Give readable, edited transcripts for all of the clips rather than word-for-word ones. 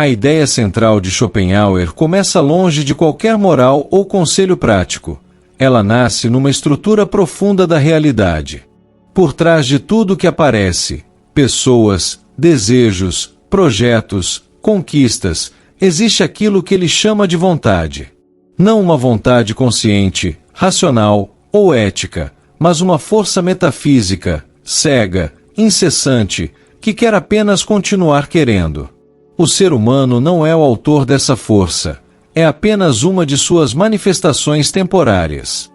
A ideia central de Schopenhauer começa longe de qualquer moral ou conselho prático. Ela nasce numa estrutura profunda da realidade. Por trás de tudo que aparece, pessoas, desejos, projetos, conquistas, existe aquilo que ele chama de vontade. Não uma vontade consciente, racional ou ética, mas uma força metafísica, cega, incessante, que quer apenas continuar querendo. O ser humano não é o autor dessa força, é apenas uma de suas manifestações temporárias.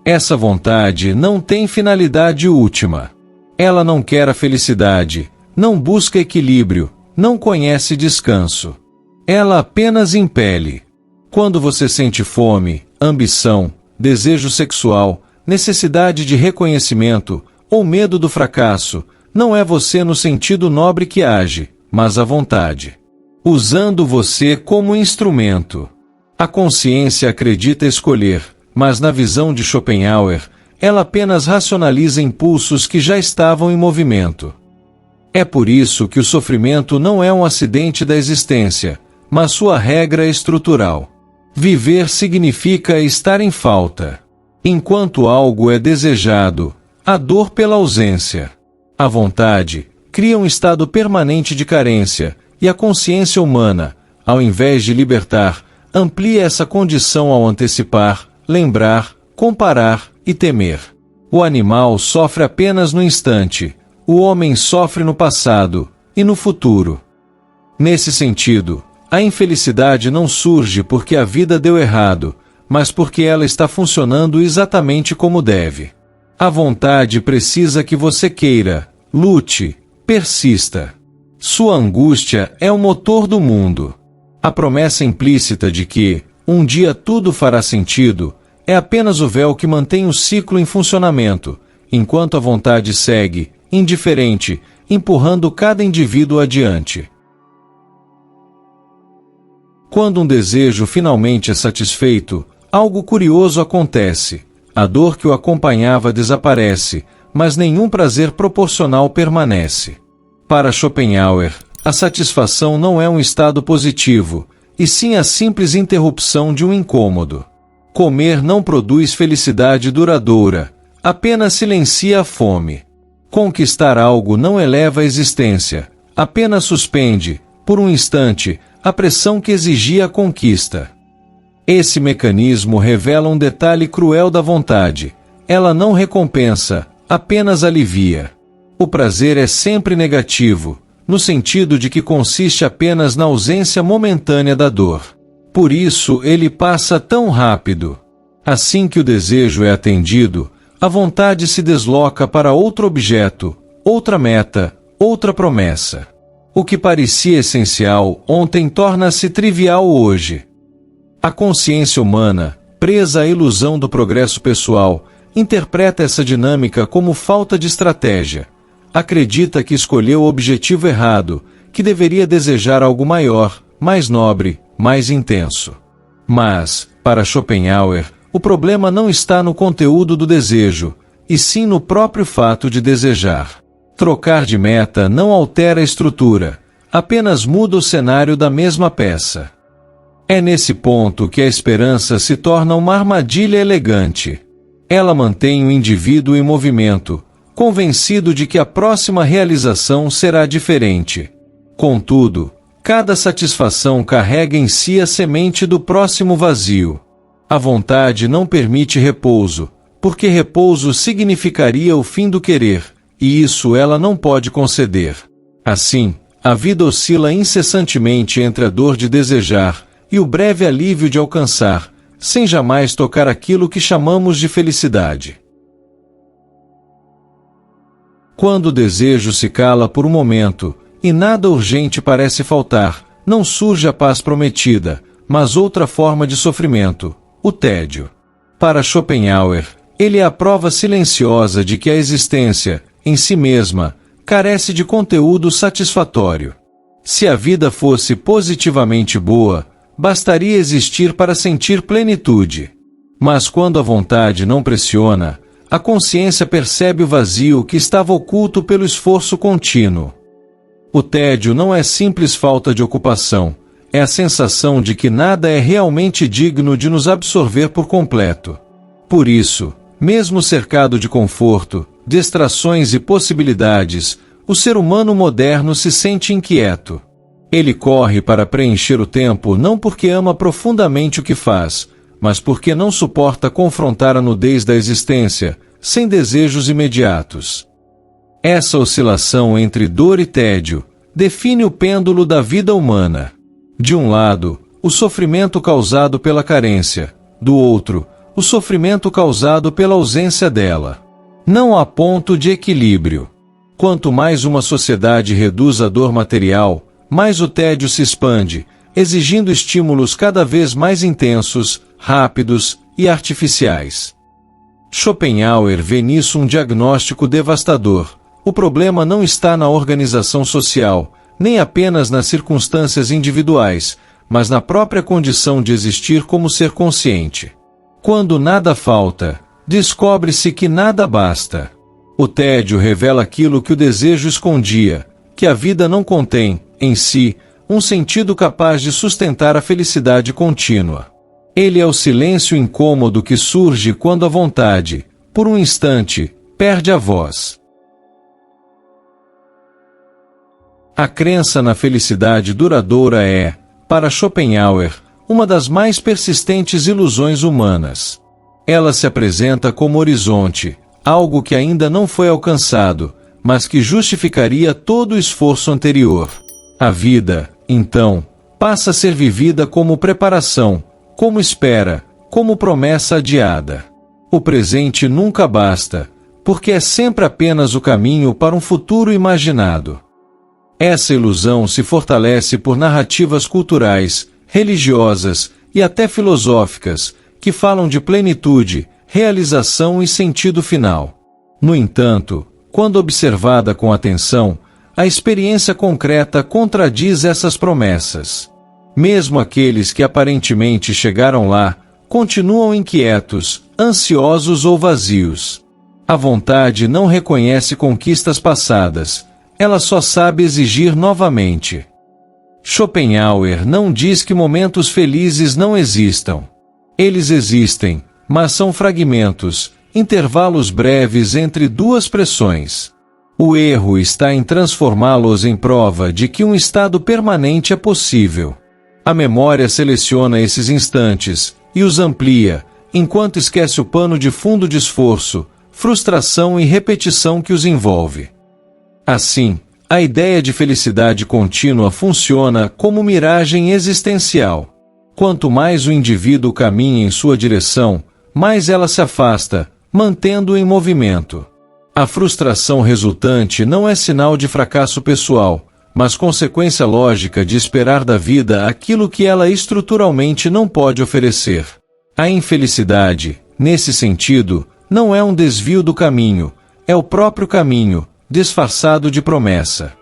Essa vontade não tem finalidade última. Ela não quer a felicidade, não busca equilíbrio, não conhece descanso. Ela apenas impele. Quando você sente fome, ambição, desejo sexual, necessidade de reconhecimento ou medo do fracasso, não é você no sentido nobre que age, mas a vontade. Usando você como instrumento. A consciência acredita escolher, mas na visão de Schopenhauer, ela apenas racionaliza impulsos que já estavam em movimento. É por isso que o sofrimento não é um acidente da existência, mas sua regra estrutural. Viver significa estar em falta. Enquanto algo é desejado, a dor pela ausência. A vontade cria um estado permanente de carência, e a consciência humana, ao invés de libertar, amplia essa condição ao antecipar, lembrar, comparar e temer. O animal sofre apenas no instante, o homem sofre no passado e no futuro. Nesse sentido, a infelicidade não surge porque a vida deu errado, mas porque ela está funcionando exatamente como deve. A vontade precisa que você queira, lute, persista. Sua angústia é o motor do mundo. A promessa implícita de que, um dia tudo fará sentido, é apenas o véu que mantém o ciclo em funcionamento, enquanto a vontade segue, indiferente, empurrando cada indivíduo adiante. Quando um desejo finalmente é satisfeito, algo curioso acontece. A dor que o acompanhava desaparece, mas nenhum prazer proporcional permanece. Para Schopenhauer, a satisfação não é um estado positivo, e sim a simples interrupção de um incômodo. Comer não produz felicidade duradoura, apenas silencia a fome. Conquistar algo não eleva a existência, apenas suspende, por um instante, a pressão que exigia a conquista. Esse mecanismo revela um detalhe cruel da vontade. Ela não recompensa, apenas alivia. O prazer é sempre negativo, no sentido de que consiste apenas na ausência momentânea da dor. Por isso ele passa tão rápido. Assim que o desejo é atendido, a vontade se desloca para outro objeto, outra meta, outra promessa. O que parecia essencial ontem torna-se trivial hoje. A consciência humana, presa à ilusão do progresso pessoal, interpreta essa dinâmica como falta de estratégia. Acredita que escolheu o objetivo errado, que deveria desejar algo maior, mais nobre, mais intenso. Mas, para Schopenhauer, o problema não está no conteúdo do desejo, e sim no próprio fato de desejar. Trocar de meta não altera a estrutura, apenas muda o cenário da mesma peça. É nesse ponto que a esperança se torna uma armadilha elegante. Ela mantém o indivíduo em movimento, convencido de que a próxima realização será diferente. Contudo, cada satisfação carrega em si a semente do próximo vazio. A vontade não permite repouso, porque repouso significaria o fim do querer, e isso ela não pode conceder. Assim, a vida oscila incessantemente entre a dor de desejar e o breve alívio de alcançar, sem jamais tocar aquilo que chamamos de felicidade. Quando o desejo se cala por um momento, e nada urgente parece faltar, não surge a paz prometida, mas outra forma de sofrimento, o tédio. Para Schopenhauer, ele é a prova silenciosa de que a existência, em si mesma, carece de conteúdo satisfatório. Se a vida fosse positivamente boa, bastaria existir para sentir plenitude. Mas quando a vontade não pressiona, a consciência percebe o vazio que estava oculto pelo esforço contínuo. O tédio não é simples falta de ocupação, é a sensação de que nada é realmente digno de nos absorver por completo. Por isso, mesmo cercado de conforto, distrações e possibilidades, o ser humano moderno se sente inquieto. Ele corre para preencher o tempo não porque ama profundamente o que faz, mas porque não suporta confrontar a nudez da existência, sem desejos imediatos. Essa oscilação entre dor e tédio define o pêndulo da vida humana. De um lado, o sofrimento causado pela carência, do outro, o sofrimento causado pela ausência dela. Não há ponto de equilíbrio. Quanto mais uma sociedade reduz a dor material, mais o tédio se expande, exigindo estímulos cada vez mais intensos, rápidos e artificiais. Schopenhauer vê nisso um diagnóstico devastador. O problema não está na organização social, nem apenas nas circunstâncias individuais, mas na própria condição de existir como ser consciente. Quando nada falta, descobre-se que nada basta. O tédio revela aquilo que o desejo escondia, que a vida não contém, em si, um sentido capaz de sustentar a felicidade contínua. Ele é o silêncio incômodo que surge quando a vontade, por um instante, perde a voz. A crença na felicidade duradoura é, para Schopenhauer, uma das mais persistentes ilusões humanas. Ela se apresenta como horizonte, algo que ainda não foi alcançado, mas que justificaria todo o esforço anterior. A vida, então, passa a ser vivida como preparação, como espera, como promessa adiada. O presente nunca basta, porque é sempre apenas o caminho para um futuro imaginado. Essa ilusão se fortalece por narrativas culturais, religiosas e até filosóficas, que falam de plenitude, realização e sentido final. No entanto, quando observada com atenção, a experiência concreta contradiz essas promessas. Mesmo aqueles que aparentemente chegaram lá, continuam inquietos, ansiosos ou vazios. A vontade não reconhece conquistas passadas, ela só sabe exigir novamente. Schopenhauer não diz que momentos felizes não existam. Eles existem, mas são fragmentos, intervalos breves entre duas pressões. O erro está em transformá-los em prova de que um estado permanente é possível. A memória seleciona esses instantes e os amplia, enquanto esquece o pano de fundo de esforço, frustração e repetição que os envolve. Assim, a ideia de felicidade contínua funciona como miragem existencial. Quanto mais o indivíduo caminha em sua direção, mais ela se afasta, mantendo-o em movimento. A frustração resultante não é sinal de fracasso pessoal, mas consequência lógica de esperar da vida aquilo que ela estruturalmente não pode oferecer. A infelicidade, nesse sentido, não é um desvio do caminho, é o próprio caminho, disfarçado de promessa.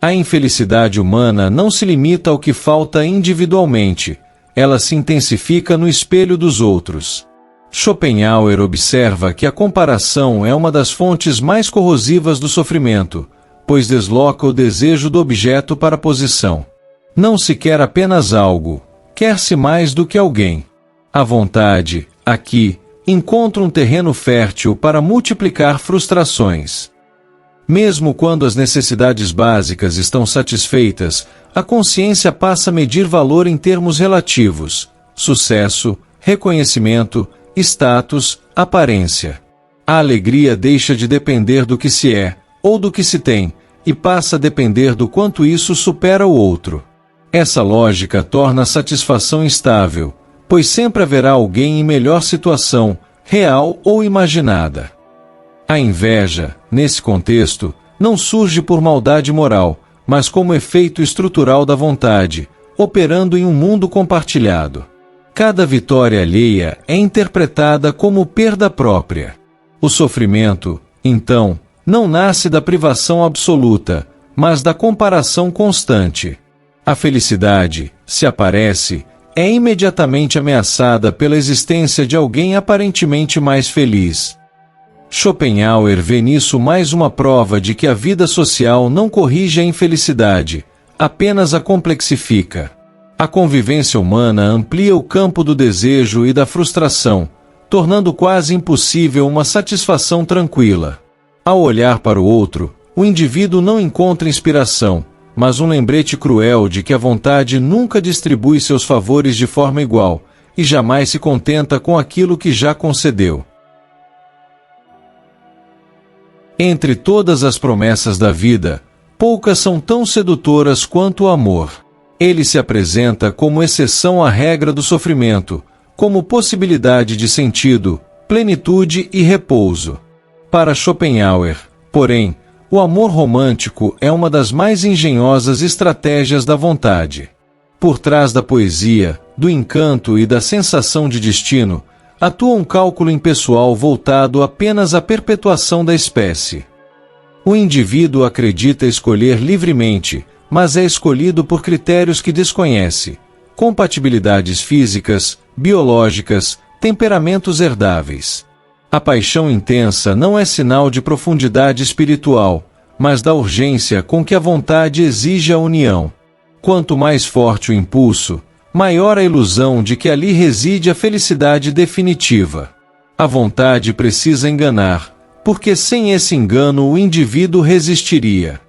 A infelicidade humana não se limita ao que falta individualmente, ela se intensifica no espelho dos outros. Schopenhauer observa que a comparação é uma das fontes mais corrosivas do sofrimento, pois desloca o desejo do objeto para a posição. Não se quer apenas algo, quer-se mais do que alguém. A vontade, aqui, encontra um terreno fértil para multiplicar frustrações. Mesmo quando as necessidades básicas estão satisfeitas, a consciência passa a medir valor em termos relativos: sucesso, reconhecimento, status, aparência. A alegria deixa de depender do que se é, ou do que se tem, e passa a depender do quanto isso supera o outro. Essa lógica torna a satisfação instável, pois sempre haverá alguém em melhor situação, real ou imaginada. A inveja, nesse contexto, não surge por maldade moral, mas como efeito estrutural da vontade, operando em um mundo compartilhado. Cada vitória alheia é interpretada como perda própria. O sofrimento, então, não nasce da privação absoluta, mas da comparação constante. A felicidade, se aparece, é imediatamente ameaçada pela existência de alguém aparentemente mais feliz. Schopenhauer vê nisso mais uma prova de que a vida social não corrige a infelicidade, apenas a complexifica. A convivência humana amplia o campo do desejo e da frustração, tornando quase impossível uma satisfação tranquila. Ao olhar para o outro, o indivíduo não encontra inspiração, mas um lembrete cruel de que a vontade nunca distribui seus favores de forma igual, e jamais se contenta com aquilo que já concedeu. Entre todas as promessas da vida, poucas são tão sedutoras quanto o amor. Ele se apresenta como exceção à regra do sofrimento, como possibilidade de sentido, plenitude e repouso. Para Schopenhauer, porém, o amor romântico é uma das mais engenhosas estratégias da vontade. Por trás da poesia, do encanto e da sensação de destino, atua um cálculo impessoal voltado apenas à perpetuação da espécie. O indivíduo acredita escolher livremente, mas é escolhido por critérios que desconhece: compatibilidades físicas, biológicas, temperamentos herdáveis. A paixão intensa não é sinal de profundidade espiritual, mas da urgência com que a vontade exige a união. Quanto mais forte o impulso, maior a ilusão de que ali reside a felicidade definitiva. A vontade precisa enganar, porque sem esse engano o indivíduo resistiria.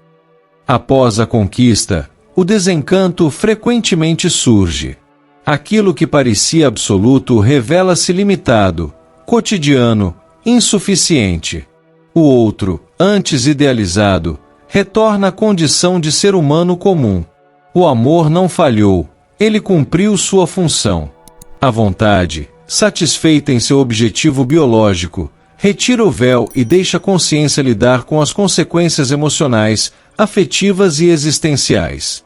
Após a conquista, o desencanto frequentemente surge. Aquilo que parecia absoluto revela-se limitado, cotidiano, insuficiente. O outro, antes idealizado, retorna à condição de ser humano comum. O amor não falhou, ele cumpriu sua função. A vontade, satisfeita em seu objetivo biológico, retira o véu e deixa a consciência lidar com as consequências emocionais, afetivas e existenciais.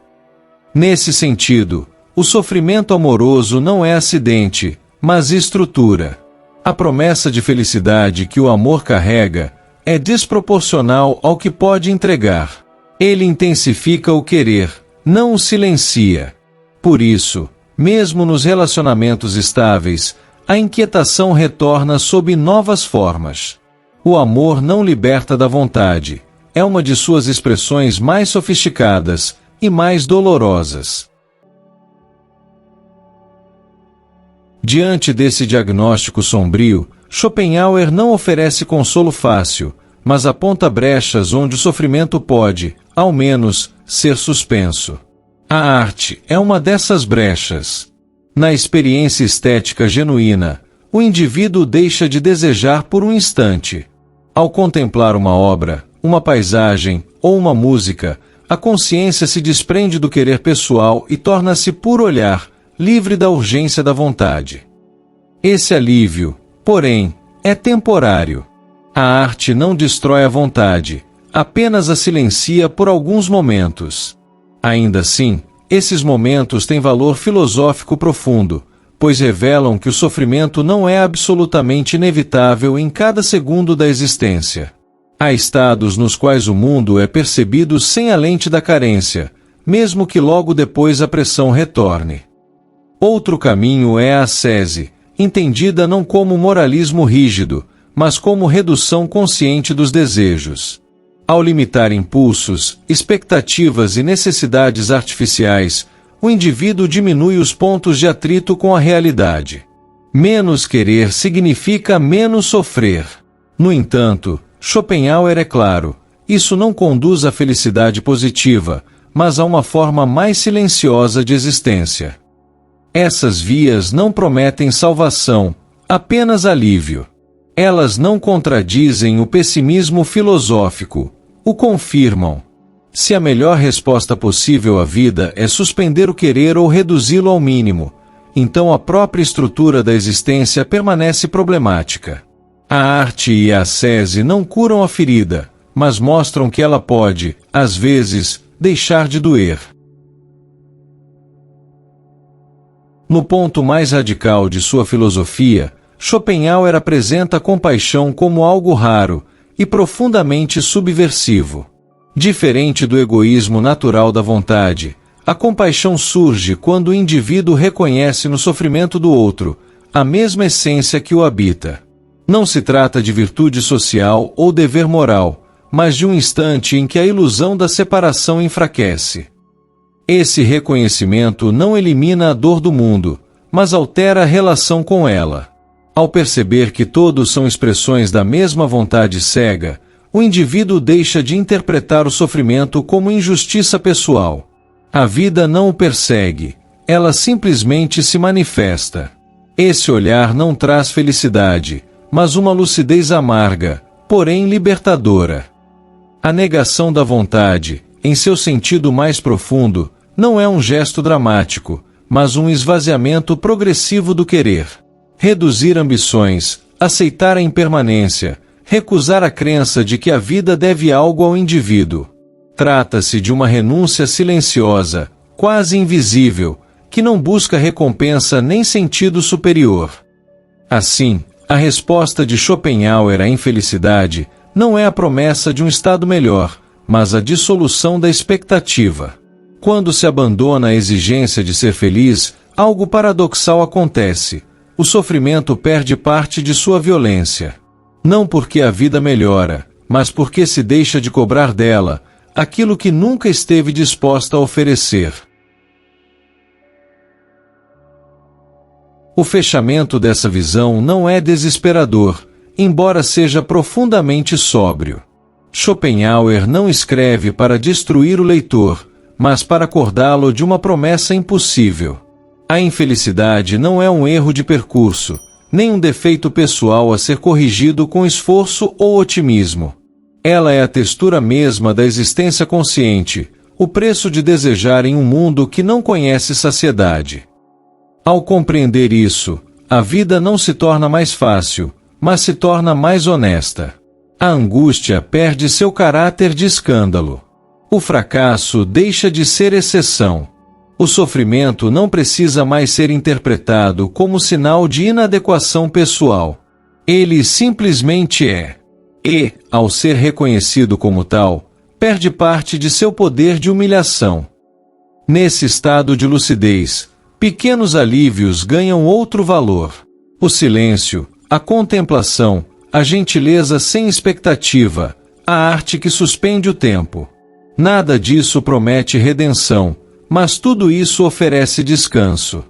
Nesse sentido, o sofrimento amoroso não é acidente, mas estrutura. A promessa de felicidade que o amor carrega é desproporcional ao que pode entregar. Ele intensifica o querer, não o silencia. Por isso, mesmo nos relacionamentos estáveis, a inquietação retorna sob novas formas. O amor não liberta da vontade. É uma de suas expressões mais sofisticadas e mais dolorosas. Diante desse diagnóstico sombrio, Schopenhauer não oferece consolo fácil, mas aponta brechas onde o sofrimento pode, ao menos, ser suspenso. A arte é uma dessas brechas. Na experiência estética genuína, o indivíduo deixa de desejar por um instante. Ao contemplar uma obra, uma paisagem ou uma música, a consciência se desprende do querer pessoal e torna-se puro olhar, livre da urgência da vontade. Esse alívio, porém, é temporário. A arte não destrói a vontade, apenas a silencia por alguns momentos. Ainda assim, esses momentos têm valor filosófico profundo, pois revelam que o sofrimento não é absolutamente inevitável em cada segundo da existência. Há estados nos quais o mundo é percebido sem a lente da carência, mesmo que logo depois a pressão retorne. Outro caminho é a ascese, entendida não como moralismo rígido, mas como redução consciente dos desejos. Ao limitar impulsos, expectativas e necessidades artificiais, o indivíduo diminui os pontos de atrito com a realidade. Menos querer significa menos sofrer. No entanto, Schopenhauer é claro, isso não conduz à felicidade positiva, mas a uma forma mais silenciosa de existência. Essas vias não prometem salvação, apenas alívio. Elas não contradizem o pessimismo filosófico, o confirmam. Se a melhor resposta possível à vida é suspender o querer ou reduzi-lo ao mínimo, então a própria estrutura da existência permanece problemática. A arte e a ascese não curam a ferida, mas mostram que ela pode, às vezes, deixar de doer. No ponto mais radical de sua filosofia, Schopenhauer apresenta a compaixão como algo raro e profundamente subversivo. Diferente do egoísmo natural da vontade, a compaixão surge quando o indivíduo reconhece no sofrimento do outro a mesma essência que o habita. Não se trata de virtude social ou dever moral, mas de um instante em que a ilusão da separação enfraquece. Esse reconhecimento não elimina a dor do mundo, mas altera a relação com ela. Ao perceber que todos são expressões da mesma vontade cega, o indivíduo deixa de interpretar o sofrimento como injustiça pessoal. A vida não o persegue, ela simplesmente se manifesta. Esse olhar não traz felicidade, mas uma lucidez amarga, porém libertadora. A negação da vontade, em seu sentido mais profundo, não é um gesto dramático, mas um esvaziamento progressivo do querer. Reduzir ambições, aceitar a impermanência, recusar a crença de que a vida deve algo ao indivíduo. Trata-se de uma renúncia silenciosa, quase invisível, que não busca recompensa nem sentido superior. Assim, a resposta de Schopenhauer à infelicidade não é a promessa de um estado melhor, mas a dissolução da expectativa. Quando se abandona a exigência de ser feliz, algo paradoxal acontece. O sofrimento perde parte de sua violência. Não porque a vida melhora, mas porque se deixa de cobrar dela aquilo que nunca esteve disposta a oferecer. O fechamento dessa visão não é desesperador, embora seja profundamente sóbrio. Schopenhauer não escreve para destruir o leitor, mas para acordá-lo de uma promessa impossível. A infelicidade não é um erro de percurso, nem um defeito pessoal a ser corrigido com esforço ou otimismo. Ela é a textura mesma da existência consciente, o preço de desejar em um mundo que não conhece saciedade. Ao compreender isso, a vida não se torna mais fácil, mas se torna mais honesta. A angústia perde seu caráter de escândalo. O fracasso deixa de ser exceção. O sofrimento não precisa mais ser interpretado como sinal de inadequação pessoal. Ele simplesmente é. E, ao ser reconhecido como tal, perde parte de seu poder de humilhação. Nesse estado de lucidez, pequenos alívios ganham outro valor. O silêncio, a contemplação, a gentileza sem expectativa, a arte que suspende o tempo. Nada disso promete redenção, mas tudo isso oferece descanso.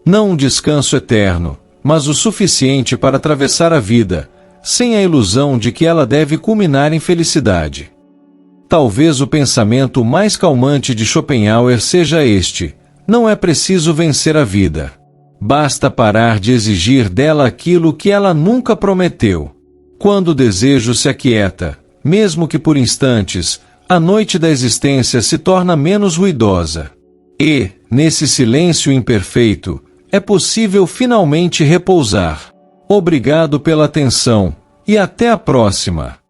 Não um descanso eterno, mas o suficiente para atravessar a vida, sem a ilusão de que ela deve culminar em felicidade. Talvez o pensamento mais calmante de Schopenhauer seja este: não é preciso vencer a vida. Basta parar de exigir dela aquilo que ela nunca prometeu. Quando o desejo se aquieta, mesmo que por instantes, a noite da existência se torna menos ruidosa. E, nesse silêncio imperfeito, é possível finalmente repousar. Obrigado pela atenção, e até a próxima!